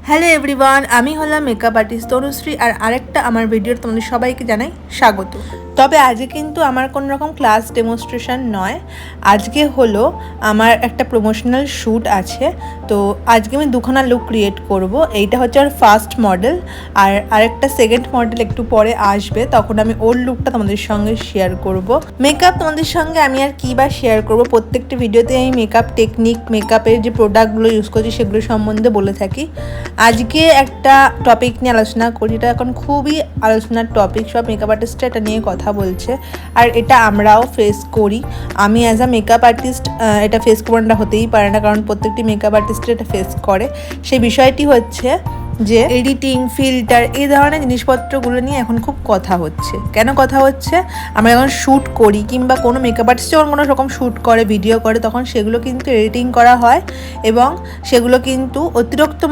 Hello everyone, আমি হলাম makeup artist Tanushree আর আরেকটা আমার ভিডিওর তোমাদের সবাইকে জানাই স্বাগত। তবে আজকে কিন্তু আমার কোনো রকম ক্লাস ডেমনস্ট্রেশন নয়, আজকে হলো আমার একটা প্রমোশনাল শ্যুট আছে। তো আজকে আমি দুখানা লুক ক্রিয়েট করব। এইটা হচ্ছে আমার ফার্স্ট মডেল, আর আরেকটা সেকেন্ড মডেল একটু পরে আসবে, তখন আমি ওর লুকটা তোমাদের সঙ্গে শেয়ার করব। মেকআপ তোমাদের সঙ্গে আমি আর কী বা শেয়ার করব, প্রত্যেকটি ভিডিওতে আমি মেকআপ টেকনিক, মেকআপের যে প্রোডাক্টগুলো ইউজ করছি সেগুলো সম্বন্ধে বলে থাকি। আজকে একটা টপিক নিয়ে আলোচনা করি, এটা এখন খুবই আলোচনার টপিক, সব মেকআপ আর্টিস্টরা এটা নিয়ে কথা বলছে, আর এটা আমরাও ফেস করি। আমি অ্যাজ আ মেকআপ আর্টিস্ট এটা ফেস করবোটা হতেই পারে না, কারণ প্রত্যেকটি মেকআপ আর্টিস্ট এটা ফেস করে। সেই বিষয়টি হচ্ছে যে এডিটিং, ফিল্টার, এই ধরনের জিনিসপত্রগুলো নিয়ে এখন খুব কথা হচ্ছে। কেন কথা হচ্ছে? আমরা যখন শ্যুট করি কিংবা কোনো মেকআপ আর্টিস্ট যখন কোনো রকম শ্যুট করে, ভিডিও করে, তখন সেগুলো কিন্তু এডিটিং করা হয় এবং সেগুলো কিন্তু অতিরিক্ত